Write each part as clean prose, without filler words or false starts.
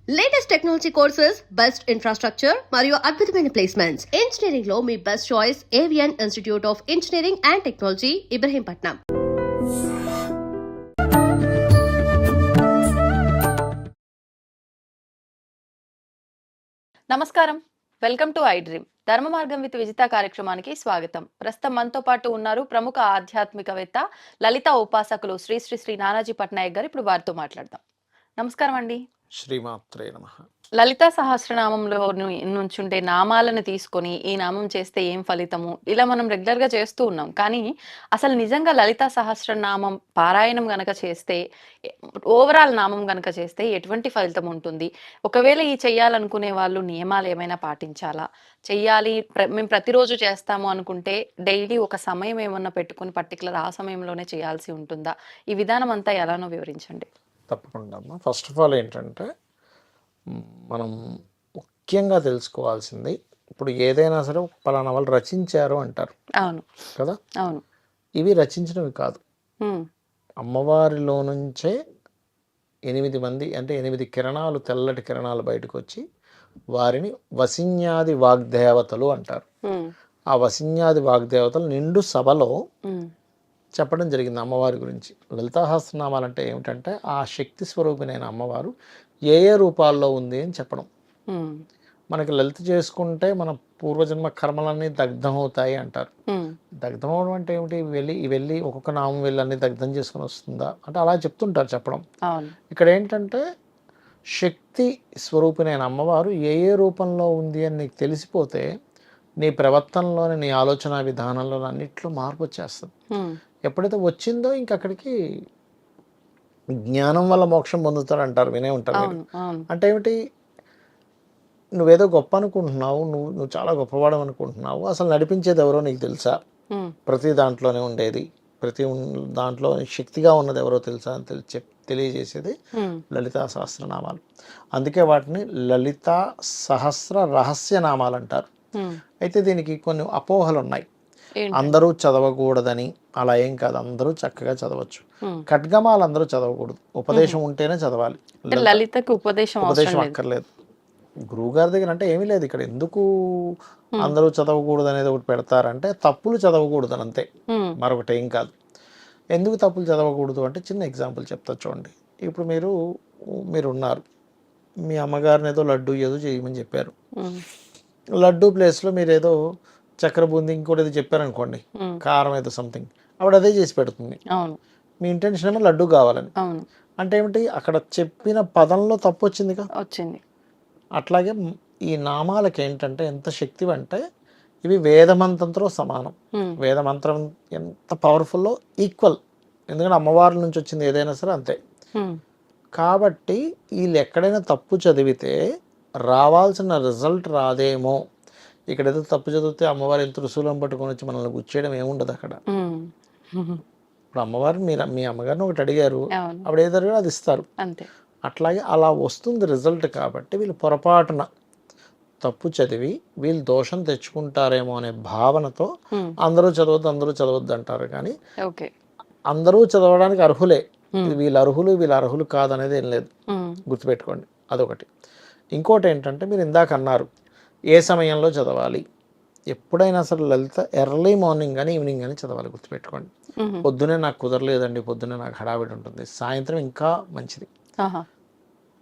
Latest technology courses, best infrastructure మరియు అద్భుతమైన placements. Engineering లో మీ బెస్ట్ చాయిస్ ఏవియన్ institute of engineering and technology, Ibrahimpatnam. నమస్కారం, వెల్కమ్ టు ఐ డ్రీమ్. ధర్మ మార్గం విత్ విజిత కార్యక్రమానికి స్వాగతం. ప్రస్తుతం మనతో పాటు ఉన్నారు ప్రముఖ ఆధ్యాత్మికవేత్త, లలిత ఉపాసకులు శ్రీ శ్రీ శ్రీ నానాజీ పట్నాయక్ గారు. ఇప్పుడు వారితో మాట్లాడదాం. నమస్కారం అండి. శ్రీమాత్రే నమః. లలితా సహస్రనామంలో నుంచుండే నామాలను తీసుకొని ఈ నామం చేస్తే ఏం ఫలితము, ఇలా మనం రెగ్యులర్ గా చేస్తూ ఉన్నాం. కానీ అసలు నిజంగా లలితా సహస్రనామం పారాయణం గనక చేస్తే, ఓవరాల్ నామం గనక చేస్తే ఎటువంటి ఫలితం ఉంటుంది? ఒకవేళ ఈ చెయ్యాలనుకునే వాళ్ళు నియమాలు ఏమైనా పాటించాలా? చెయ్యాలి, మేము ప్రతిరోజు చేస్తాము అనుకుంటే డైలీ ఒక సమయం ఏమన్నా పెట్టుకుని పర్టికులర్ ఆ సమయంలోనే చేయాల్సి ఉంటుందా? ఈ విధానం అంతా ఎలానో వివరించండి. తప్పకుండా అమ్మా. ఫస్ట్ ఆఫ్ ఆల్ ఏంటంటే మనం ముఖ్యంగా తెలుసుకోవాల్సింది, ఇప్పుడు ఏదైనా సరే పలానా వాళ్ళు రచించారు అంటారు. అవును కదా. అవును. ఇవి రచించినవి కాదు, అమ్మవారిలో నుంచే 8 మంది, అంటే 8 కిరణాలు, తెల్లటి కిరణాలు బయటకు వచ్చి వారిని వసిన్యాది వాగ్దేవతలు అంటారు. ఆ వసిన్యాది వాగ్దేవతలు నిండు సభలో చెప్పడం జరిగింది అమ్మవారి గురించి. లలితాసహస్రనామాలు అంటే ఏమిటంటే ఆ శక్తి స్వరూపిణైన అమ్మవారు ఏ ఏ రూపాల్లో ఉంది అని చెప్పడం. మనకి లలిత చేసుకుంటే మన పూర్వజన్మ కర్మలన్నీ దగ్ధమవుతాయి అంటారు. దగ్ధం అవడం అంటే ఏమిటి? వెళ్ళి ఒక్కొక్క నామం వెళ్ళి అన్ని దగ్ధం చేసుకుని వస్తుందా అంటే అలా చెప్తుంటారు చెప్పడం. ఇక్కడ ఏంటంటే శక్తి స్వరూపిణైన అమ్మవారు ఏ ఏ రూపంలో ఉంది అని నీకు తెలిసిపోతే నీ ప్రవర్తనలోని, నీ ఆలోచన విధానంలో అన్నిట్లో మార్పు వచ్చేస్తుంది. ఎప్పుడైతే వచ్చిందో ఇంకక్కడికి జ్ఞానం వల్ల మోక్షం పొందుతాడు అంటారు, వినే ఉంటారు మీరు. అంటే ఏమిటి? నువ్వేదో గొప్ప అనుకుంటున్నావు, నువ్వు చాలా గొప్పవాడు అనుకుంటున్నావు, అసలు నడిపించేది ఎవరో నీకు తెలుసా? ప్రతి దాంట్లోనే ఉండేది, ప్రతి దాంట్లో శక్తిగా ఉన్నది ఎవరో తెలుసా అని తెలియజేసేది లలితా సహస్రనామాలు. అందుకే వాటిని లలితా సహస్ర రహస్య నామాలు అంటారు. అయితే దీనికి కొన్ని అపోహలు ఉన్నాయి. అందరూ చదవకూడదని. అలా ఏం కాదు, అందరూ చక్కగా చదవచ్చు. ఖడ్గమాలు అందరూ చదవకూడదు, ఉపదేశం ఉంటేనే చదవాలి. లలితకు ఉపదేశం అక్కర్లేదు. గురువుగారి దగ్గర అంటే ఏమీ లేదు. ఇక్కడ ఎందుకు అందరూ చదవకూడదు అనేది ఒకటి పెడతారంటే తప్పులు చదవకూడదు అని, అంతే, మరొకటి ఏం కాదు. ఎందుకు తప్పులు చదవకూడదు అంటే చిన్న ఎగ్జాంపుల్ చెప్తా చూడండి. ఇప్పుడు మీరు ఉన్నారు, మీ అమ్మగారిని ఏదో లడ్డు ఏదో చేయమని చెప్పారు. లడ్డు ప్లేస్లో మీరు ఏదో చక్కెర బూంది ఇంకోటి ఏదో చెప్పారనుకోండి, కారం ఏదో సంథింగ్, ఆవిడ అదే చేసి పెడుతుంది. మీ ఇంటెన్షన్ ఏమో లడ్డు కావాలని. అంటే ఏమిటి? అక్కడ చెప్పిన పదంలో తప్పు వచ్చిందిగా. అట్లాగే ఈ నామాలకి ఏంటంటే ఎంత శక్తి అంటే ఇవి వేదమంత్రంతో సమానం. వేదమంత్రం ఎంత పవర్ఫుల్లో ఈక్వల్. ఎందుకంటే అమ్మవారి నుంచి వచ్చింది ఏదైనా సరే అంతే. కాబట్టి వీళ్ళు ఎక్కడైనా తప్పు చదివితే రావాల్సిన రిజల్ట్ రాదేమో. ఇక్కడ ఏదో తప్పు చదివితే అమ్మవారి ఎంత రుసులం పట్టుకొని వచ్చి మనల్ని గుచ్చేయడం ఏముండదు అక్కడ. ఇప్పుడు అమ్మవారు మీ అమ్మగారిని ఒకటి అడిగారు, ఆవిడ ఏదో అడిగారో అది ఇస్తారు. అట్లాగే అలా వస్తుంది రిజల్ట్. కాబట్టి వీళ్ళు పొరపాటున తప్పు చదివి వీళ్ళు దోషం తెచ్చుకుంటారేమో అనే భావనతో అందరూ చదవద్దు అంటారు. కానీ అందరూ చదవడానికి అర్హులే. వీళ్ళు అర్హులు కాదనేది ఏం లేదు, గుర్తుపెట్టుకోండి. అదొకటి. ఇంకోటి ఏంటంటే మీరు ఇందాక అన్నారు ఏ సమయంలో చదవాలి. ఎప్పుడైనా సరే లలిత ఎర్లీ మార్నింగ్ కానీ ఈవినింగ్ కానీ చదవాలి, గుర్తుపెట్టుకోండి. పొద్దునే నాకు కుదరలేదండి, పొద్దునే నాకు హడావిడి ఉంటుంది, సాయంత్రం ఇంకా మంచిది.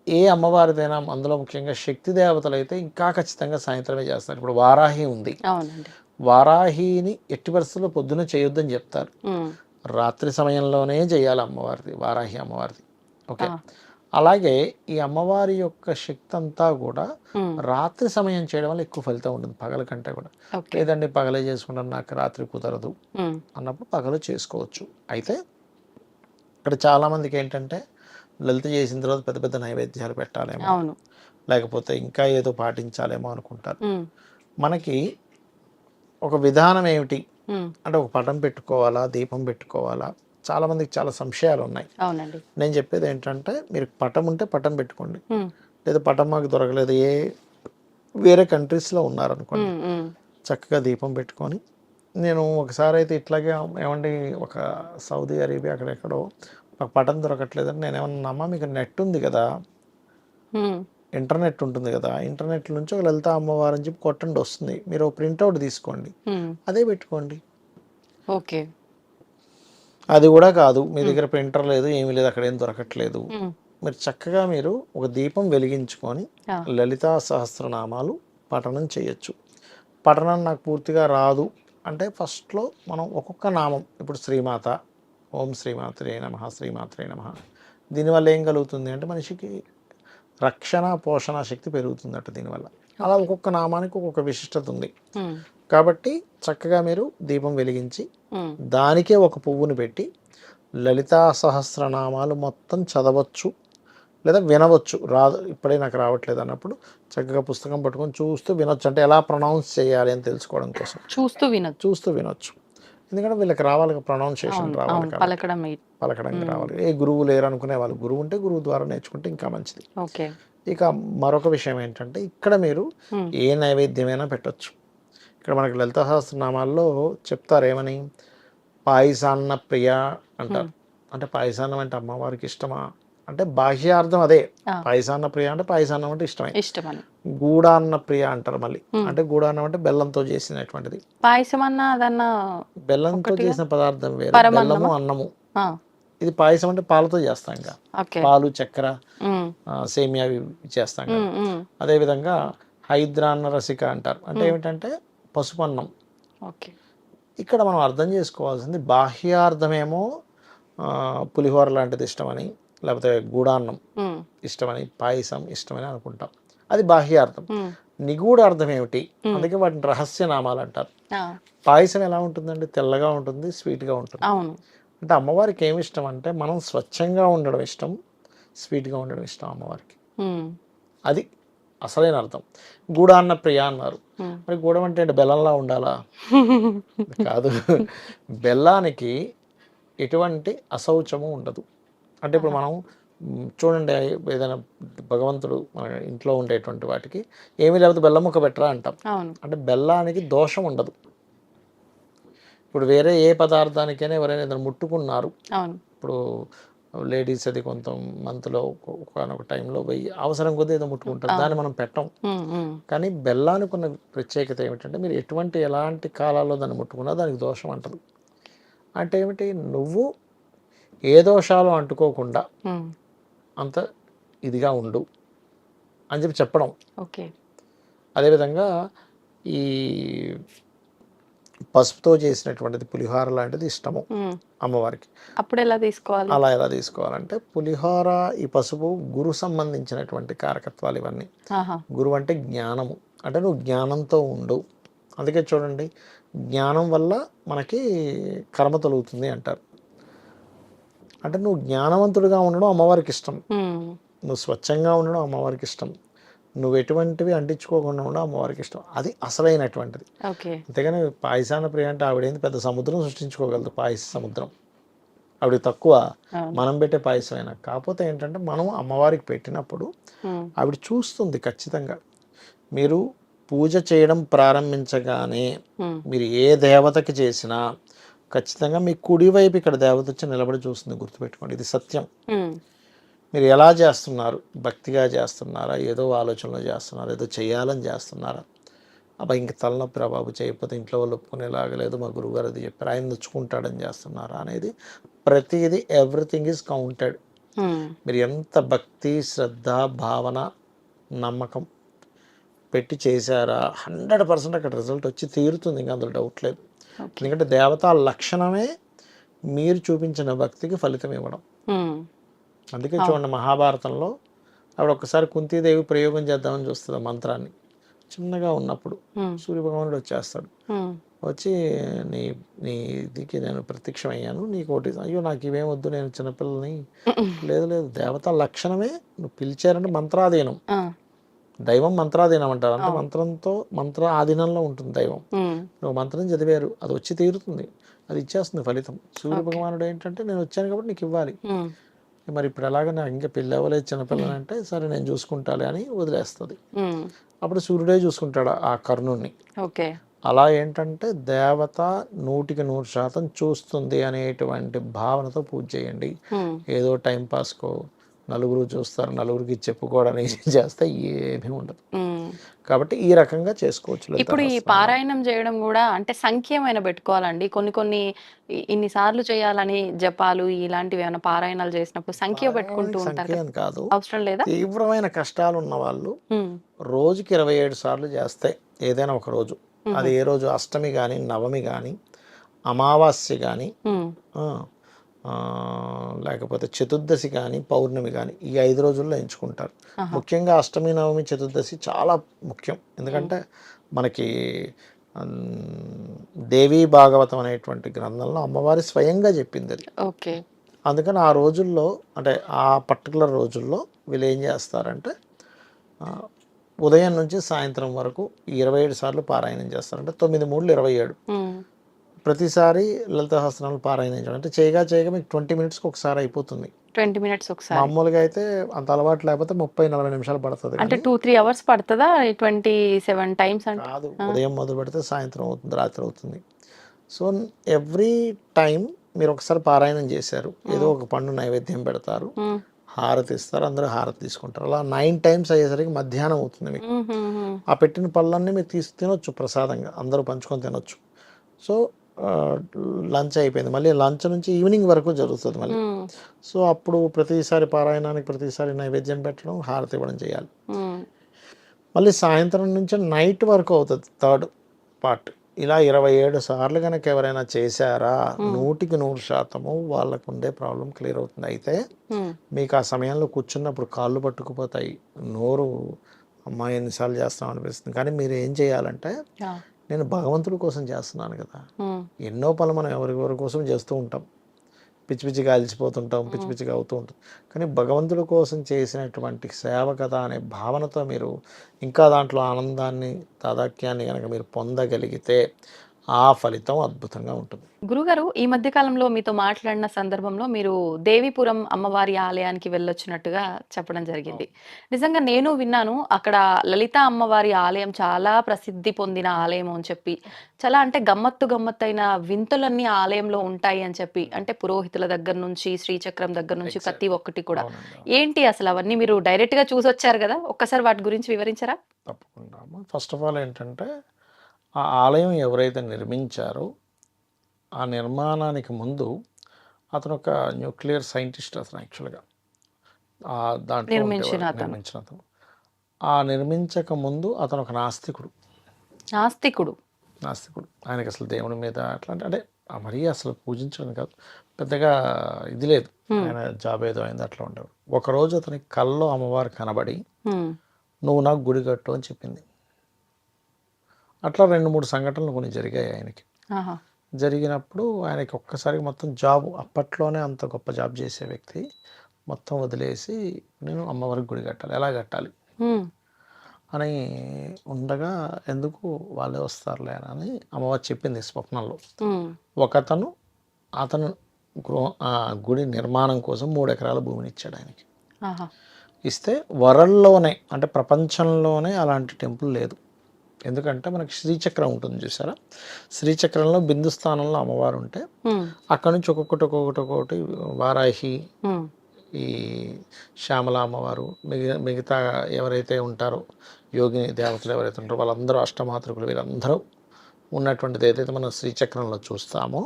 ఏ అమ్మవారిదైనా, అందులో ముఖ్యంగా శక్తి దేవతలు అయితే ఇంకా ఖచ్చితంగా సాయంత్రమే చేస్తారు. ఇప్పుడు వారాహి ఉంది, వారాహిని ఎట్టి పరిస్థితుల్లో పొద్దునే చేయొద్దని చెప్తారు. రాత్రి సమయంలోనే చేయాలి అమ్మవారిది, వారాహి అమ్మవారిది. ఓకే. అలాగే ఈ అమ్మవారి యొక్క శక్తి అంతా కూడా రాత్రి సమయం చేయడం వల్ల ఎక్కువ ఫలితం ఉంటుంది పగల కంటే కూడా. లేదండి పగలే చేసుకుంటాను, నాకు రాత్రి కుదరదు అన్నప్పుడు పగలు చేసుకోవచ్చు. అయితే ఇక్కడ చాలా మందికి ఏంటంటే లలిత చేసిన తర్వాత పెద్ద పెద్ద నైవేద్యాలు పెట్టాలేమో, లేకపోతే ఇంకా ఏదో పాటించాలేమో అనుకుంటారు. మనకి ఒక విధానం ఏమిటి అంటే ఒక పటం పెట్టుకోవాలా, దీపం పెట్టుకోవాలా, చాలా మందికి చాలా సంశయాలు ఉన్నాయి. నేను చెప్పేది ఏంటంటే మీరు పటం ఉంటే పటం పెట్టుకోండి, లేదా పటం మాకు దొరకలేదు, వేరే కంట్రీస్లో ఉన్నారనుకోండి, చక్కగా దీపం పెట్టుకొని. నేను ఒకసారి అయితే ఇట్లాగే ఏమండి ఒక సౌదీ అరేబియా అక్కడెక్కడో ఒక పటం దొరకట్లేదని నేనేమన్నా, మీకు నెట్ ఉంది కదా, ఇంటర్నెట్ ఉంటుంది కదా, ఇంటర్నెట్ నుంచి ఒక లలిత అమ్మవారు అని చెప్పి కొట్టండి వస్తుంది. మీరు ఒక ప్రింట్అవుట్ తీసుకోండి, అదే పెట్టుకోండి. ఓకే. అది కూడా కాదు, మీ దగ్గర ప్రింటర్ లేదు, ఏమీ లేదు, అక్కడ ఏం దొరకట్లేదు, మీరు చక్కగా మీరు ఒక దీపం వెలిగించుకొని లలితా సహస్రనామాలు పఠనం చేయొచ్చు. పఠనం నాకు పూర్తిగా రాదు అంటే ఫస్ట్లో మనం ఒక్కొక్క నామం, ఇప్పుడు శ్రీమాత, ఓం శ్రీమాత్రే నమః, శ్రీమాత్రే నమః, దీనివల్ల ఏం కలుగుతుంది అంటే మనిషికి రక్షణ పోషణ శక్తి పెరుగుతుందట దీనివల్ల. అలా ఒక్కొక్క నామానికి ఒక్కొక్క విశిష్టత ఉంది. కాబట్టి చక్కగా మీరు దీపం వెలిగించి దానికే ఒక పువ్వుని పెట్టి లలితా సహస్రనామాలు మొత్తం చదవచ్చు లేదా వినవచ్చు. రాదు ఇప్పుడే నాకు రావట్లేదు అన్నప్పుడు చక్కగా పుస్తకం పట్టుకొని చూస్తూ వినొచ్చు. అంటే ఎలా ప్రొనౌన్స్ చేయాలి అని తెలుసుకోవడం కోసం చూస్తూ వినొచ్చు. ఎందుకంటే వీళ్ళకి రావాలి, ప్రొనౌన్సియేషన్ రావాలి, పలకడం రావాలి. ఏ గురువు లేరు అనుకునే వాళ్ళు గురువు ఉంటే గురువు ద్వారా నేర్చుకుంటే ఇంకా మంచిది. ఇక మరొక విషయం ఏంటంటే ఇక్కడ మీరు ఏ నైవేద్యమైనా పెట్టచ్చు. ఇక్కడ మనకి లలిత సహస్రనామాల్లో చెప్తారు ఏమని, పాయసాన్న ప్రియ అంటారు. అంటే పాయసాన్నం అంటే అమ్మవారికి ఇష్టమా అంటే బాహ్యార్థం అదే, పాయసాన్న ప్రియ అంటే పాయసాన్నం అంటే ఇష్టమని. గూడాన్న ప్రియ అంటారు మళ్ళీ, అంటే గూడాన్నం అంటే బెల్లంతో చేసినటువంటిది. పాయసం అన్న బెల్లంతో చేసిన పదార్థం వేరు, బెల్లము అన్నము. ఇది పాయసం అంటే పాలతో చేస్తాం ఇంకా, పాలు చక్కెర సేమియా చేస్తాం కదా. అదేవిధంగా హైద్రాన్న రసిక అంటారు, అంటే ఏమిటంటే పసుపు అన్నం. ఇక్కడ మనం అర్థం చేసుకోవాల్సింది బాహ్యార్థమేమో పులిహోర లాంటిది ఇష్టమని, లేకపోతే గూడాన్నం ఇష్టమని, పాయసం ఇష్టమని అనుకుంటాం, అది బాహ్యార్థం. నిగూఢ అర్థం ఏమిటి, అందుకే వాటిని రహస్య నామాలు అంటారు. పాయసం ఎలా ఉంటుందండి, తెల్లగా ఉంటుంది, స్వీట్గా ఉంటుంది. అంటే అమ్మవారికి ఏమి ఇష్టం అంటే మనం స్వచ్ఛంగా ఉండడం ఇష్టం, స్వీట్గా ఉండడం ఇష్టం అమ్మవారికి. అది అసలైన అర్థం. గూడాన్న ప్రియ అన్నారు, మరి గూడం అంటే బెల్లంలా ఉండాలా? కాదు, బెల్లానికి ఎటువంటి అశౌచము ఉండదు. అంటే ఇప్పుడు మనం చూడండి, ఏదైనా భగవంతుడు మన ఇంట్లో ఉండేటువంటి వాటికి ఏమీ లేకపోతే బెల్లం ముక్క పెట్టరా అంటాం. అంటే బెల్లానికి దోషం ఉండదు. ఇప్పుడు వేరే ఏ పదార్థానికైనా ఎవరైనా ఏదైనా ముట్టుకున్నారు, ఇప్పుడు లేడీస్ అది కొంత మంత్లో ఒకనొక టైంలో పోయి అవసరం కొద్దీ ఏదో ముట్టుకుంటారు, దాన్ని మనం పెట్టం. కానీ బెల్లానికి ఉన్న ప్రత్యేకత ఏమిటంటే మీరు ఎలాంటి కాలాల్లో దాన్ని ముట్టుకున్నా దానికి దోషం అంటదు. అంటే ఏమిటి, నువ్వు ఏ దోషాలు అంటుకోకుండా అంత ఇదిగా ఉండు అని చెప్పి చెప్పడం. అదేవిధంగా ఈ పసుపుతో చేసినటువంటిది పులిహోర లాంటిది ఇష్టము అమ్మవారికి. అప్పుడు ఎలా తీసుకోవాలి? అలా ఎలా తీసుకోవాలంటే పులిహోర, ఈ పసుపు గురు సంబంధించినటువంటి కారకత్వాలు ఇవన్నీ. గురువు అంటే జ్ఞానము, అంటే నువ్వు జ్ఞానంతో ఉండు. అందుకే చూడండి, జ్ఞానం వల్ల మనకి కర్మ తొలుగుతుంది అంటారు. అంటే నువ్వు జ్ఞానవంతుడిగా ఉండడం అమ్మవారికి ఇష్టం, నువ్వు స్వచ్ఛంగా ఉండడం అమ్మవారికి ఇష్టం, నువ్వు ఎటువంటివి అంటించుకోకుండా ఉండడం అమ్మవారికి ఇష్టం. అది అసలైనటువంటిది. అంతేగాని పాయసాన ప్రియ అంటే ఆవిడేంది పెద్ద సముద్రం సృష్టించుకోగలదు, పాయస సముద్రం. ఆవిడ తక్కువ మనం పెట్టే పాయసమైనా. కాకపోతే ఏంటంటే మనం అమ్మవారికి పెట్టినప్పుడు ఆవిడ చూస్తుంది ఖచ్చితంగా. మీరు పూజ చేయడం ప్రారంభించగానే మీరు ఏ దేవతకి చేసినా ఖచ్చితంగా మీ కుడివైపు ఇక్కడ దేవత వచ్చి నిలబడి చూస్తుంది, గుర్తుపెట్టుకోండి, ఇది సత్యం. మీరు ఎలా చేస్తున్నారు, భక్తిగా చేస్తున్నారా, ఏదో ఆలోచనలో చేస్తున్నారా, ఏదో చేయాలని చేస్తున్నారా, అబ్బా ఇంక తలనొప్పి రా బాబు చేయకపోతే ఇంట్లో వాళ్ళు ఒప్పుకునేలాగా లేదు, మా గురువుగారు అది చెప్పారు, ఆయన నొచ్చుకుంటాడని చేస్తున్నారా అనేది ప్రతిదీ, ఎవ్రీథింగ్ ఈజ్ కౌంటెడ్. మీరు ఎంత భక్తి, శ్రద్ధ, భావన, నమ్మకం పెట్టి చేశారా 100% అక్కడ రిజల్ట్ వచ్చి తీరుతుంది, ఇంకా అందులో డౌట్ లేదు. ఎందుకంటే దేవతా లక్షణమే మీరు చూపించిన భక్తికి ఫలితం ఇవ్వడం. అందుకే చూడండి, మహాభారతంలో ఆవిడ ఒక్కసారి కుంతీదేవి ప్రయోగం చేద్దామని చూస్తుంది మంత్రాన్ని. చిన్నగా ఉన్నప్పుడు సూర్యభగవానుడు వచ్చేస్తాడు, వచ్చి నీ దీనికి నేను ప్రత్యక్షమయ్యాను, నీకు ఒకటి, అయ్యో నాకు ఇవేం వద్దు, నేను చిన్నపిల్లని, లేదు దేవతా లక్షణమే, నువ్వు పిలిచారంటే మంత్రాధీనం. దైవం మంత్రాధీనం అంటారు, అంటే మంత్ర ఆధీనంలో ఉంటుంది దైవం. నువ్వు మంత్రం చదివారు, అది వచ్చి తీరుతుంది, అది ఇచ్చేస్తుంది ఫలితం. సూర్యభగవానుడు ఏంటంటే నేను వచ్చాను కాబట్టి నీకు ఇవ్వాలి. మరి ఇప్పుడు ఎలాగ నాకు ఇంకా పెళ్ళి అవ్వలేదు, చిన్నపిల్లని అంటే సరే నేను చూసుకుంటాలే అని వదిలేస్తుంది. అప్పుడు సూర్యుడే చూసుకుంటాడు ఆ కర్ణుణ్ణి. అలా ఏంటంటే దేవత 100% చూస్తుంది అనేటువంటి భావనతో పూజ చేయండి. ఏదో టైంపాస్కో నలుగురు చూస్తారు, నలుగురికి చెప్పుకోవడానికి చేస్తే ఏమీ ఉండదు. కాబట్టి ఈ రకంగా చేసుకోవచ్చు లలితా ఇప్పుడు ఈ సహస్రనామం. పారాయణం చేయడం కూడా అంటే సంఖ్యమైన పెట్టుకోవాలండి. కొన్ని ఇన్ని సార్లు చేయాలని జపాలు ఇలాంటివి ఏమైనా పారాయణాలు చేసినప్పుడు సంఖ్య పెట్టుకుంటూ పారాయణానికి ఉంటారు సంఖ్య కదా! అని కాదు, అవసరం లేదా? తీవ్రమైన కష్టాలు ఉన్న వాళ్ళు హ్మ్. రోజుకి 27 సార్లు చేస్తే ఏదైనా ఒక రోజు, అది ఏ రోజు, అష్టమి కానీ, నవమి కానీ, అమావాస్య కానీ, హ్మ్. లేకపోతే చతుర్దశి కానీ, పౌర్ణమి కానీ, ఈ 5 రోజుల్లో ఎంచుకుంటారు. ఆహా! ముఖ్యంగా అష్టమి, నవమి, చతుర్దశి చాలా ముఖ్యం. ఎందుకంటే మనకి దేవీ భాగవతం అనేటువంటి గ్రంథంలో అమ్మవారి స్వయంగా చెప్పింది అది. ఓకే. అందుకని ఆ రోజుల్లో, అంటే ఆ పర్టికులర్ రోజుల్లో వీళ్ళు ఏం చేస్తారంటే ఉదయం నుంచి సాయంత్రం వరకు 27 సార్లు పారాయణం చేస్తారంటే 9 మూడులు 27. హ్మ్. ప్రతిసారి లలిత సహస్రనామాలు పారాయణం చేయడం అంటే చేయగా మీకు 20 మినిట్స్కి ఒకసారి అయిపోతుంది. 20 మినిట్స్ ఒకసారి. మామూలుగా అయితే అంత అలవాటు లేకపోతే 30-40 నిమిషాలు పడుతుంది. అంటే 2-3 అవర్స్ పడతదా? 27 టైమ్స్ అంటే? కాదు, ఉదయం మొదలు పెడితే సాయంత్రం అవుతుంది, రాత్రి అవుతుంది. సో ఎవ్రీ టైం మీరు ఒకసారి పారాయణం చేశారు, ఏదో ఒక పండు నైవేద్యం పెడతారు, హారతి ఇస్తారు, అందరూ హారతి తీసుకుంటారు. అలా 9 టైమ్స్ అయ్యేసరికి మధ్యాహ్నం అవుతుంది మీకు. ఆ పెట్టిన పళ్ళన్నీ మీరు తినొచ్చు ప్రసాదంగా, అందరూ పంచుకొని తినొచ్చు. సో లంచ్ అయిపోయింది, మళ్ళీ లంచ్ నుంచి ఈవినింగ్ వరకు జరుగుతుంది మళ్ళీ. సో అప్పుడు ప్రతిసారి పారాయణానికి ప్రతిసారి నైవేద్యం పెట్టడం, హారతి ఇవ్వడం చేయాలి. మళ్ళీ సాయంత్రం నుంచి నైట్ వరకు అవుతుంది థర్డ్ పార్ట్. ఇలా 27 సార్లు కనుక ఎవరైనా చేశారా 100% వాళ్ళకు ఉండే ప్రాబ్లం క్లియర్ అవుతుంది. అయితే మీకు ఆ సమయంలో కూర్చున్నప్పుడు కాళ్ళు పట్టుకుపోతాయి, నోరు అమ్మాయి ఎన్నిసార్లు చేస్తాం అనిపిస్తుంది. కానీ మీరు ఏం చేయాలంటే, నేను భగవంతుడి కోసం చేస్తున్నాను కదా, ఎన్నో పనులు మనం ఎవరి కోసం చేస్తూ ఉంటాం, పిచ్చి పిచ్చిగా అలసిపోతుంటాం, పిచ్చి పిచ్చిగా అవుతూ ఉంటాం. కానీ భగవంతుడి కోసం చేసినటువంటి సేవ కదా అనే భావనతో మీరు ఇంకా దాంట్లో ఆనందాన్ని, తాదాత్మ్యాన్ని కనుక మీరు పొందగలిగితే ఆ ఫలితం అద్భుతంగా ఉంటుంది. గురుగారు, ఈ మధ్య కాలంలో మీతో మాట్లాడిన సందర్భంలో మీరు దేవీపురం అమ్మవారి ఆలయానికి వెళ్ళొచ్చినట్టుగా చెప్పడం జరిగింది. నిజంగా నేను విన్నాను, అక్కడ లలిత అమ్మవారి ఆలయం చాలా ప్రసిద్ధి పొందిన ఆలయం అని చెప్పి, చాలా అంటే గమ్మత్తైన వింతలన్నీ ఆలయంలో ఉంటాయి అని చెప్పి, అంటే పురోహితుల దగ్గర నుంచి శ్రీచక్రం దగ్గర నుంచి ప్రతి ఒక్కటి కూడా. ఏంటి అసలు అవన్నీ మీరు డైరెక్ట్ గా చూసొచ్చారు కదా, ఒక్కసారి వాటి గురించి వివరించరా? తప్పకుండా. ఫస్ట్ ఆఫ్ ఆల్ ఏంటంటే, ఆ ఆలయం ఎవరైతే నిర్మించారో ఆ నిర్మాణానికి ముందు అతను ఒక న్యూక్లియర్ సైంటిస్ట్. అతను యాక్చువల్గా దాంట్లో నిర్మించిన అతను. ఆ నిర్మించక ముందు అతను ఒక నాస్తికుడు. ఆయనకి అసలు దేవుడి మీద అట్లాంటి, అంటే మరీ అసలు పూజించడం కాదు, పెద్దగా ఇది లేదు, ఆయన జాబ్ ఏదో అయింది అట్లా ఉండేవాడు. ఒకరోజు అతనికి కల్లో అమ్మవారు కనబడి నువ్వు నాకు గుడి కట్టు అని చెప్పింది. అట్లా 2-3 సంఘటనలు కొన్ని జరిగాయి ఆయనకి. జరిగినప్పుడు ఆయనకి ఒక్కసారికి మొత్తం జాబ్, అప్పట్లోనే అంత గొప్ప జాబ్ చేసే వ్యక్తి మొత్తం వదిలేసి నేను అమ్మవారికి గుడి కట్టాలి, ఎలా కట్టాలి అని ఉండగా, ఎందుకు వాళ్ళే వస్తారులే అని అమ్మవారు చెప్పింది స్వప్నంలో. అతను గుడి నిర్మాణం కోసం 3 ఎకరాల భూమిని ఇచ్చాడు ఆయనకి. ఇస్తే వరల్డ్లోనే, అంటే ప్రపంచంలోనే అలాంటి టెంపుల్ లేదు. ఎందుకంటే మనకి శ్రీచక్రం ఉంటుంది చూసారా, శ్రీచక్రంలో బిందు స్థానంలో అమ్మవారు ఉంటే అక్కడ నుంచి ఒక్కొక్కటి వారాహి, ఈ శ్యామల అమ్మవారు, మిగతా ఎవరైతే ఉంటారో యోగిని దేవతలు ఎవరైతే ఉంటారో వాళ్ళందరూ, అష్టమాతృకులు, వీరందరూ ఉన్నటువంటిది ఏదైతే మనం శ్రీచక్రంలో చూస్తామో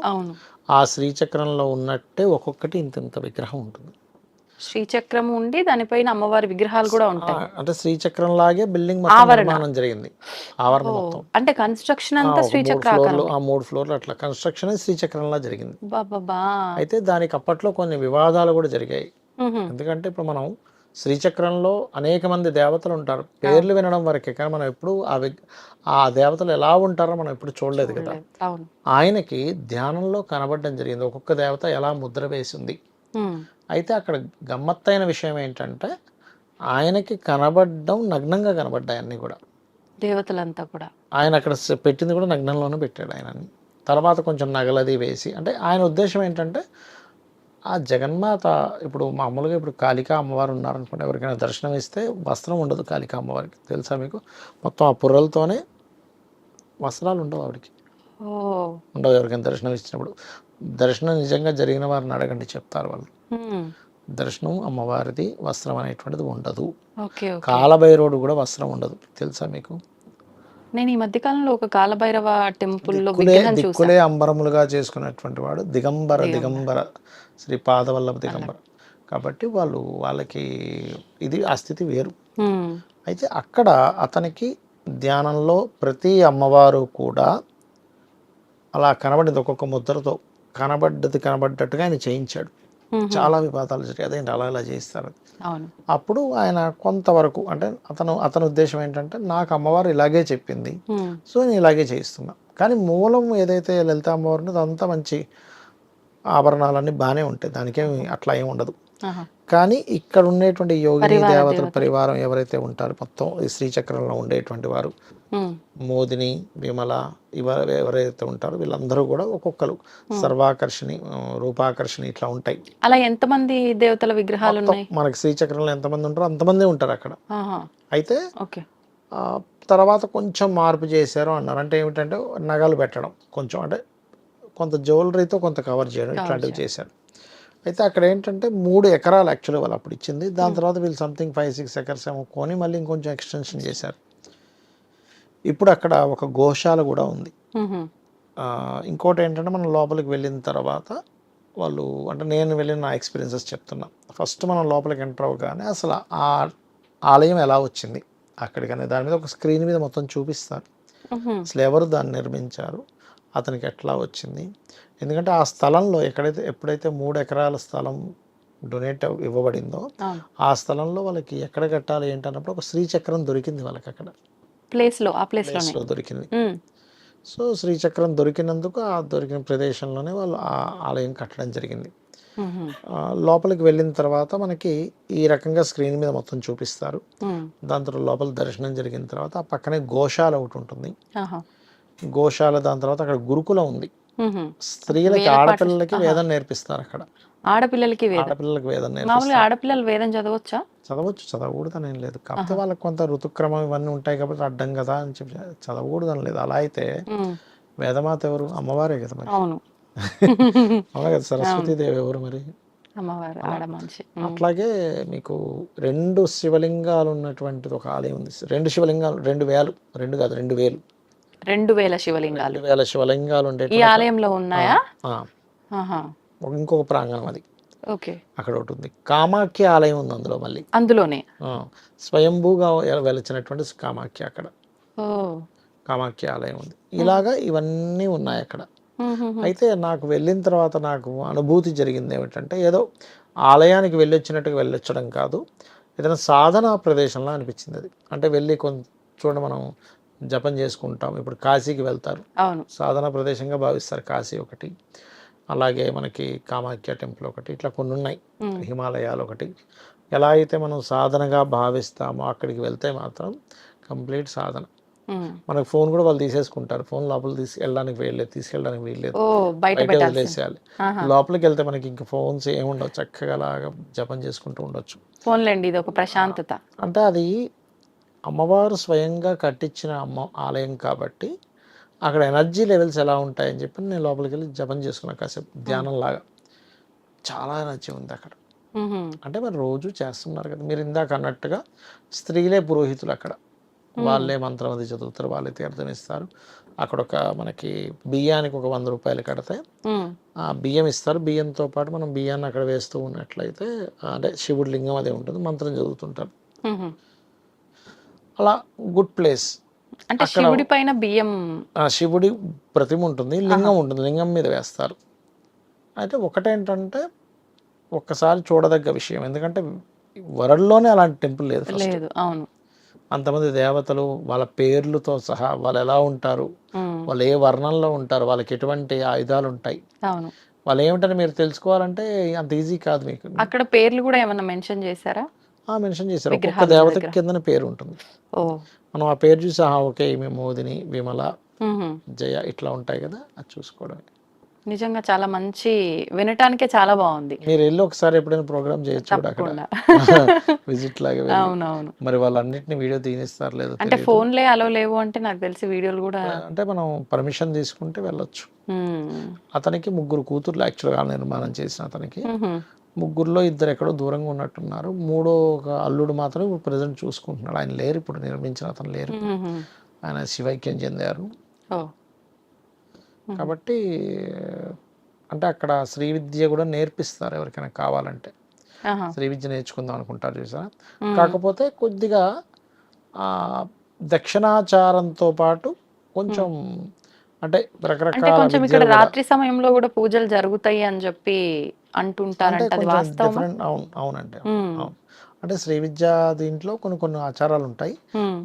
ఆ శ్రీచక్రంలో ఉన్నట్టే ఒక్కొక్కటి ఇంత విగ్రహం ఉంటుంది. శ్రీచక్రం ఉండి దానిపైన అమ్మవారి విగ్రహాలు కూడా ఉంటాయి. అంటే శ్రీచక్రం లాగే బిల్డింగ్ నిర్మాణం జరిగింది, ఆవరణ మొత్తం. అంటే కన్స్ట్రక్షన్ అంతా శ్రీచక్రాకారం. 3 ఫ్లోర్లు అట్లా కన్స్ట్రక్షన్ శ్రీచక్రంలా జరిగింది. బాబా. అయితే దానికి అప్పట్లో కొన్ని వివాదాలు కూడా జరిగాయి. ఎందుకంటే ఇప్పుడు మనం శ్రీచక్రంలో అనేక మంది దేవతలు ఉంటారు, పేర్లు వినడం వరకే, కానీ మనం ఎప్పుడు ఆ దేవతలు ఎలా ఉంటారో మనం ఎప్పుడు చూడలేదు కదా. ఆయనకి ధ్యానంలో కనబడడం జరిగింది, ఒక్కొక్క దేవత ఎలా ముద్ర వేసింది. అయితే అక్కడ గమ్మత్తైన విషయం ఏంటంటే, ఆయనకి కనబడడం నగ్నంగా కనబడ్డాయి అన్నీ కూడా, దేవతలంతా కూడా. ఆయన అక్కడ పెట్టింది కూడా నగ్నంలోనే పెట్టాడు ఆయన. తర్వాత కొంచెం నగలది వేసి, అంటే ఆయన ఉద్దేశం ఏంటంటే, ఆ జగన్మాత ఇప్పుడు మామూలుగా ఇప్పుడు కాళికా అమ్మవారు ఉన్నారనుకోండి, ఎవరికైనా దర్శనం ఇస్తే వస్త్రం ఉండదు కాళికా అమ్మవారికి, తెలుసా మీకు? మొత్తం ఆ పుర్రలతోనే, వస్త్రాలు ఉండవు ఆవిడకి, ఉండవు. ఎవరికైనా దర్శనం ఇచ్చినప్పుడు, దర్శనం నిజంగా జరిగిన వారిని అడగండి చెప్తారు వాళ్ళు. దర్శనం అమ్మవారిది వస్త్రం అనేటువంటిది ఉండదు. ఓకే. ఓకే. కాలభైరవుడు కూడా వస్త్రం ఉండదు, తెలుసా మీకు? నేను ఈ మధ్య కాలంలో ఒక కాలభైరవ టెంపుల్‌లో దిక్కులే విగ్రహం చూసా. దిక్కులే అంబరములుగా చేసుకున్నటువంటి వాడు దిగంబర దిగంబర. దిగంబర శ్రీ పాదవల్లభ దిగంబర. కాబట్టి వాళ్ళకి ఇది ఆ స్థితి వేరు. హ్మ్. అయితే అక్కడ అతనికి ధ్యానంలో ప్రతి అమ్మవారు కూడా అలా కనబడింది, ఒక్కొక్క ముద్రతో కనబడ్డట్టుగా ఆయన చేయించాడు. హుహు. చాలా వివాదాలు జరిగాయి, అదేంటి అలా ఇలా చేస్తారు. అవును. అప్పుడు ఆయన కొంతవరకు అంటే అతని ఉద్దేశం ఏంటంటే, నాకు అమ్మవారు ఇలాగే చెప్పింది, హ్మ్. సో నేను ఇలాగే చేయిస్తున్నా. కానీ మూలం ఏదైతే లలిత అమ్మవారు ఉందో అదంతా మంచి ఆభరణాలన్నీ బాగానే ఉంటాయి, దానికేమి అట్లా ఏమి ఉండదు. ఆహా! కానీ ఇక్కడ ఉండేటువంటి యోగిని పరివార దేవతల దేవతలు. పరివారం ఎవరైతే ఉంటారో మొత్తం ఈ శ్రీచక్రంలో ఉండేటువంటి వారు, హ్మ్. మోదిని, విమల, ఎవరైతే ఉంటారో వీళ్ళందరూ కూడా ఒక్కొక్కరు సర్వాకర్షణి, రూపాకర్షణి ఇట్లా ఉంటాయి. అలా ఎంతమంది దేవతల విగ్రహాలు మొత్తం ఉన్నాయి? మనకి శ్రీచక్రంలో ఎంతమంది ఉంటారో అంతమంది ఉంటారు అక్కడ. ఆహా! అయితే ఓకే. ఆ, తర్వాత కొంచెం మార్పు చేశారు అన్నారు. అంటే ఏమిటంటే నగలు పెట్టడం, కొంచెం అంటే కొంత జ్యువెలరీతో కొంత కవర్ చేయడం, కవర్ ఇట్లాంటివి చేయడం. చేశారు. అయితే అక్కడ ఏంటంటే 3 ఎకరాలు యాక్చువల్గా వాళ్ళు అప్పుడు ఇచ్చింది. దాని తర్వాత వీళ్ళు సంథింగ్ 5-6 ఎకర్స్ ఏమో కొని మళ్ళీ ఇంకొంచెం ఎక్స్టెన్షన్ చేశారు. ఇప్పుడు అక్కడ ఒక గోశాల కూడా ఉంది. హుహు. ఇంకోటి ఏంటంటే మనం లోపలికి వెళ్ళిన తర్వాత వాళ్ళు, అంటే నేను వెళ్ళిన నా ఎక్స్పీరియన్సెస్ చెప్తున్నా. ఫస్ట్ మనం లోపలికి ఎంటర్ అవ్వగానే అసలు ఆ ఆలయం ఎలా వచ్చింది అక్కడికనే దాని మీద ఒక స్క్రీన్ మీద మొత్తం చూపిస్తారు. హుహు. అసలు ఎవరు దాన్ని నిర్మించారు, అతనికి ఎట్లా వచ్చింది. ఎందుకంటే ఆ స్థలంలో ఎప్పుడైతే 3 ఎకరాల స్థలం డొనేట్ ఇవ్వబడిందో అవును. ఆ స్థలంలో వాళ్ళకి ఎక్కడ కట్టాలి ఏంటన్నప్పుడు ఒక శ్రీచక్రం దొరికింది వాళ్ళకి, అక్కడ ఆ ప్లేస్‌లోనే. ప్లేస్లో దొరికింది. హ్మ్. సో శ్రీచక్రం దొరికినందుకు ఆ దొరికిన ప్రదేశంలోనే వాళ్ళు ఆ ఆలయం కట్టడం జరిగింది. హుహు. లోపలికి వెళ్ళిన తర్వాత మనకి ఈ రకంగా స్క్రీన్ మీద మొత్తం చూపిస్తారు. హ్మ్. దాని తర్వాత లోపల దర్శనం జరిగిన తర్వాత ఆ పక్కనే గోశాల ఒకటి ఉంటుంది. ఆహా! గోశాల దాని తర్వాత అక్కడ గురుకులం ఉంది. హుహు. స్త్రీలకి, వేద ఆడపిల్లలకి ఆహా! వేదం నేర్పిస్తారు అక్కడ. ఆడపిల్లలకి వేదం. ఆడపిల్లలకి వేదం మామూలుగా నేర్పిస్తారు. ఆడపిల్లలు వేదం చదవొచ్చా? చదవకూడదని ఏం లేదు, కాకపోతే ఆహా! వాళ్ళకి కొంత ఋతుక్రమం ఇవన్నీ ఉంటాయి కాబట్టి అడ్డం కదా అని చెప్పి చదవకూడదని లేదు. అలా అయితే హ్మ్. వేదమాత ఎవరు? అమ్మవారే కదా మరి. అవును. అవునా కదా, అవును. సరస్వతీదేవి ఎవరు మరి? అమ్మవారు అలా. ఆడ మనిషి. హ్మ్. అట్లాగే మీకు 2 శివలింగాలు ఉన్నటువంటిది ఒక ఆలయం ఉంది. 2 శివలింగాలు, 2000, 2 కాదు 2000, 2000 శివలింగాలు 2000 శివలింగాలు ఈ ఉండేటువంటి ఆలయంలో ఆ, ఉన్నాయా? ఆ, ఆహా! ఇంకొక ప్రాంగణం అది ఓకే. అక్కడ ఒకటి ఉంది. కామాఖ్య ఆలయం ఉంది అందులో మళ్ళీ. అందులోనే. ఆ, స్వయంభూగా వెలిచినటువంటి కామాఖ్య అక్కడ, ఓహ్! కామాఖ్య ఆలయం ఉంది. హ్మ్. ఇలాగా ఇవన్నీ ఉన్నాయి అక్కడ. హుహుహు. అయితే నాకు వెళ్ళిన తర్వాత నాకు అనుభూతి జరిగింది ఏమిటంటే, ఏదో ఆలయానికి వెళ్ళొచ్చినట్టుగా వెళ్ళొచ్చడం కాదు, ఏదైనా సాధనా ప్రదేశంలో అనిపించింది అది. అంటే వెళ్ళి చూడ మనం జపం చేసుకుంటాం, ఇప్పుడు కాశీకి వెళ్తారు, అవును. సాధనా ప్రదేశంగా భావిస్తారు కాశీ ఒకటి, అలాగే మనకి కామాఖ్య టెంపుల్ ఒకటి, ఇట్లా కొన్ని ఉన్నాయి, హ్మ్. హిమాలయాలు ఒకటి. ఎలా అయితే మనం సాధనగా భావిస్తామో అక్కడికి వెళ్తే మాత్రం కంప్లీట్ సాధన. హ్మ్. మనకు ఫోన్ కూడా వాళ్ళు తీసేసుకుంటారు, ఫోన్ లోపల తీసుకెళ్ళడానికి వీల్లేదు, ఓహ్! బయట బయటే పెట్టాల్సింది. వదిలేసేయాలి. ఆహా! లోపలికి వెళ్తే మనకి ఇంకా ఫోన్స్ ఏముండవు, చక్కగా అలాగా జపం చేసుకుంటూ ఉండొచ్చు. పోన్లెండి ఇదొక ప్రశాంతత. అంటే అది అమ్మవారు స్వయంగా కట్టించిన ఆలయం కాబట్టి అక్కడ ఎనర్జీ లెవెల్స్ ఎలా ఉంటాయని చెప్పి నేను లోపలికి వెళ్ళి జపం చేసుకున్నా కాసేపు, హ్మ్. ధ్యానం లాగా. చాలా ఎనర్జీ ఉంది అక్కడ. హుహు. అంటే మరి రోజు చేస్తున్నారు కదా, మీరు ఇందాక అన్నట్టుగా స్త్రీలే పురోహితులు అక్కడ, హ్మ్. వాళ్ళే మంత్రం అది చదువుతారు, వాళ్ళే తీర్థం ఇస్తారు. అక్కడ ఒక మనకి బియ్యానికి ఒక 100 రూపాయలు కడితే హ్మ్. ఆ బియ్యం ఇస్తారు. బియ్యంతో పాటు మనం బియ్యాన్ని అక్కడ వేస్తూ ఉన్నట్లయితే అంటే శివుడి లింగం అదే ఉంటుంది, మంత్రం చదువుతుంటారు. హుహు. అలా గుడ్ ప్లేస్. అంటే అక్కడ శివుడి పైన బియ్యం. శివుడి ప్రతిమ ఉంటుంది, ఆహా! లింగం ఉంటుంది, లింగం మీద వేస్తారు. అయితే ఒకటేంటంటే ఒక్కసారి చూడదగ్గ విషయం, ఎందుకంటే వరల్డ్‌లోనే అలాంటి టెంపుల్ లేదు ఫస్ట్. లేదు. అవును. అంతమంది దేవతలు వాళ్ళ పేర్లతో సహా వాళ్ళు ఎలా ఉంటారు, హ్మ్. వాళ్ళు ఏ వర్ణంలో ఉంటారు, వాళ్ళకి ఎటువంటి ఆయుధాలు ఉంటాయి, అవును. వాళ్ళు ఏమిటని మీరు తెలుసుకోవాలంటే అంత ఈజీ కాదు మీకు. అక్కడ పేర్లు గూడా ఏమన్నా మెన్షన్ చేశారా? మెన్షన్ చేశారు, ఒక్కొక్క విగ్రహాలున్న దేవతకి దగ్గర. కిందన పేరు ఉంటుంది. ఓహ్! మనం ఆ పేరు చూసి ఓకే ఈమె మోదిని, విమల, హుహు. జయ ఇట్లా ఉంటాయి కదా, అది చూసుకోవడమే. నిజంగా చాలా మంచి వినటానికే చాలా బావుంది. మీరు వెళ్ళి ఒకసారి ఎప్పుడైనా ప్రోగ్రామ్ చేయొచ్చు కూడా అక్కడ, తప్పకుండా. విజిట్ లాగా వెళ్ళి. అవునవును. మరి వాళ్ళన్నిటిని వీడియో తీనిస్తారు లేదో అంటే తెలియదు. ఫోన్‌లే అలో లేవు అంటే నాకు తెలిసి వీడియోలు గూడా. అంటే మనం పర్మిషన్ తీసుకుంటే వెళ్ళొచ్చు. హ్మ్. అతనికి 3 కూతుర్లు యాక్చువల్గా నిర్మాణం చేసిన అతనికి. హుహు. ముగ్గురులో ఇద్దరు ఎక్కడో దూరంగా ఉన్నట్టున్నారు. మూడో ఒక అల్లుడు మాత్రం ఇప్పుడు ప్రజెంట్ చూసుకుంటున్నాడు. ఆయన లేరు, ఇప్పుడు నిర్మించిన అతను లేరు, ఆయన శివైక్యం చెందారు. కాబట్టి అంటే అక్కడ శ్రీ విద్య కూడా నేర్పిస్తారు ఎవరికైనా కావాలంటే. శ్రీ విద్య నేర్చుకుందాం అనుకుంటారు చూసారా. కాకపోతే కొద్దిగా దక్షిణాచారంతో పాటు కొంచెం అంటే రకరకాల కొంచెం ఇక్కడ రాత్రి సమయంలో కూడా పూజలు జరుగుతాయి అని చెప్పి అంటుంటారంట, అది వాస్తవమా? అవునండి, అవును. అంటే శ్రీ విద్య దీంట్లో కొన్ని ఆచారాలు ఉంటాయి,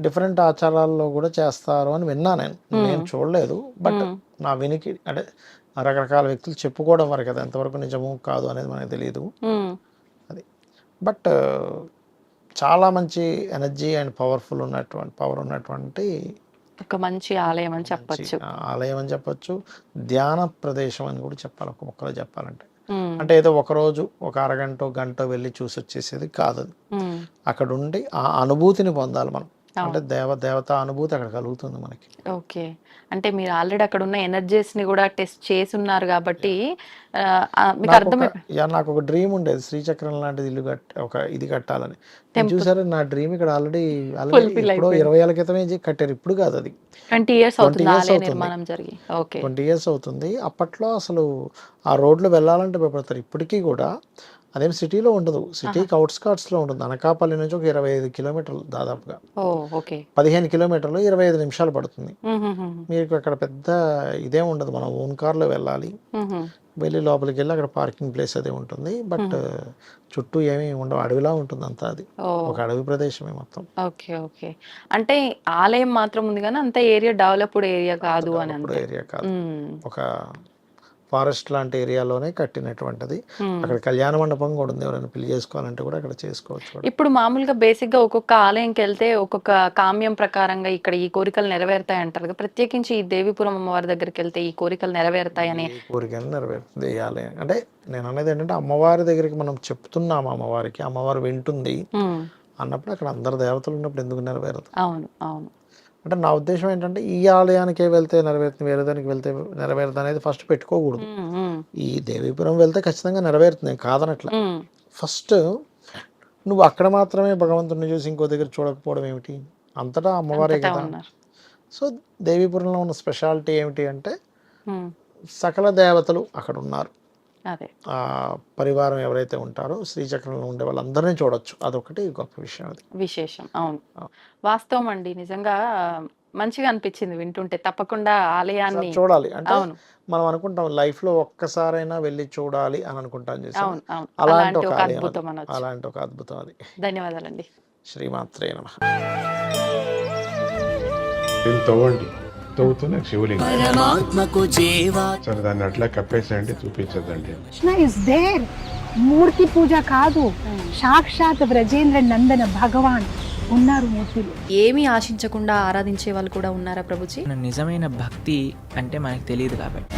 డిఫరెంట్ ఆచారాల్లో కూడా చేస్తారు అని విన్నా నేను చూడలేదు. బట్ నా వినికి అంటే రకరకాల వ్యక్తులు చెప్పుకోవడం వరకు అది ఎంతవరకు నిజము కాదు అనేది మనకు తెలియదు. అది బట్ చాలా మంచి ఎనర్జీ అండ్ పవర్ ఉన్నటువంటి ఒక మంచి ఆలయం అని చెప్పచ్చు. ఆలయం అని చెప్పచ్చు, ధ్యాన ప్రదేశం అని కూడా చెప్పాలి ఒక మొక్కలో చెప్పాలంటే. అంటే ఏదో ఒక రోజు ఒక అరగంట గంట వెళ్ళి చూసి వచ్చేసేది కాదు అది. అక్కడ ఉండి ఆ అనుభూతిని పొందాలి మనం. అంటే దేవత అనుభూతి అక్కడ కలుగుతుంది మనకి. ఓకే, అంటే మీరు ఆల్రెడీ అక్కడ ఉన్న ఎనర్జీస్ ని కూడా టెస్ట్ చేసి ఉన్నారు కాబట్టి మీకు అర్థమైపోయింది. నాకు ఒక డ్రీమ్ ఉండేది, శ్రీచక్రం లాంటిది ఇల్లు ఒక ఇది కట్టాలని. చూసారు, నా డ్రీమ్ ఇక్కడ ఆల్రెడీ ఇప్పుడు 20 ఏళ్ల క్రితమే కట్టారు, ఇప్పుడు కాదు, అది 20 years అవుతుంది ఆలయ నిర్మాణం జరిగి. ఓకే, 20 years అవుతుంది. అప్పట్లో అసలు ఆ రోడ్లు వెళ్ళాలంటే భయపడతారు. ఇప్పటికీ కూడా అదేం సిటీలో ఉండదు, సిటీకి అవుట్స్కర్ట్స్లో ఉంటుంది. అనకాపల్లి నుంచి ఒక 25 కిలోమీటర్లు దాదాపుగా, 15 కిలోమీటర్లు 25 నిమిషాలు పడుతుంది. మీకు అక్కడ పెద్ద ఇదేం ఉండదు, మనం ఓన్ కార్లో వెళ్ళాలి. వెళ్ళి లోపలికి వెళ్ళి అక్కడ పార్కింగ్ ప్లేస్ అదే ఉంటుంది. బట్ చుట్టూ ఏమీ ఉండవు, అడవిలా ఉంటుంది అంతా. అది ఒక అడవి ప్రదేశమే మొత్తం. ఓకే ఓకే, అంటే ఆలయం మాత్రం ఉంది కానీ అంత ఏరియా డెవలప్డ్ ఏరియా కాదు అని. ఏరియా కాదు, ఒక ఫారెస్ట్ లాంటి ఏరియాలోనే కట్టినటువంటిది. అక్కడ కళ్యాణ మండపం కూడా ఉంది, ఎవరైనా పెళ్లి చేసుకోవాలంటే కూడా అక్కడ చేసుకోవచ్చు. ఇప్పుడు మామూలుగా బేసిక్ గా ఒక్కొక్క ఆలయంకి వెళ్తే ఒక్కొక్క కామ్యం ప్రకారంగా ఇక్కడ ఈ కోరికలు నెరవేరుతాయి అంటారు. ప్రత్యేకించి ఈ దేవీపురం అమ్మవారి దగ్గరికి వెళ్తే ఈ కోరికలు నెరవేరుతాయని. కోరికలు నెరవేరుతుంది ఈ ఆలయం అంటే. నేను అనేది ఏంటంటే అమ్మవారి దగ్గరికి మనం చెప్తున్నాము, అమ్మవారికి, అమ్మవారు వింటుంది అన్నప్పుడు అక్కడ అందరు దేవతలు ఉన్నప్పుడు ఎందుకు నెరవేరదు? అవును అవును. అంటే నా ఉద్దేశం ఏంటంటే ఈ ఆలయానికే వెళ్తే నెరవేరుతుంది, వేరే దానికి వెళ్తే నెరవేరుతుంది అనేది ఫస్ట్ పెట్టుకోకూడదు. ఈ దేవీపురం వెళ్తే ఖచ్చితంగా నెరవేరుతుంది, కాదనట్లా. ఫస్ట్ నువ్వు అక్కడ మాత్రమే భగవంతుడిని చూసి ఇంకో దగ్గర చూడకపోవడం ఏమిటి? అంతటా అమ్మవారే కదా. సో దేవీపురంలో ఉన్న స్పెషాలిటీ ఏమిటి అంటే సకల దేవతలు అక్కడ ఉన్నారు. ఆ పరివారం ఎవరైతే ఉంటారో శ్రీచక్రంలో ఉండే వాళ్ళందరినీ చూడొచ్చు, అదొకటి గొప్ప విషయం, అది విశేషం. అవును, వాస్తవం అండి. నిజంగా మంచిగా అనిపించింది వింటుంటే. తప్పకుండా ఆలయాన్ని చూడాలి. అంటే మనం అనుకుంటాం లైఫ్ లో ఒక్కసారైనా వెళ్ళి చూడాలి అని అనుకుంటాం చేసి, అలాంటి ఒక అద్భుతం అది. ధన్యవాదాలండి. శ్రీమాత్రే నమః. తవ్వుతున్న శివలింగం సరే, దాన్ని అట్లా కప్పేసేయండి, చూపించదండి. Krishna is there. మూర్తి పూజ కాదు, సాక్షాత్ బ్రజేంద్ర నందన భగవాన్ ఉన్నారు మూర్తిలో. ఏమీ ఆశించకుండా ఆరాధించే వాళ్ళు కూడా ఉన్నారా ప్రభుజీ? నిజమైన భక్తి అంటే మనకు తెలియదు కాబట్టి.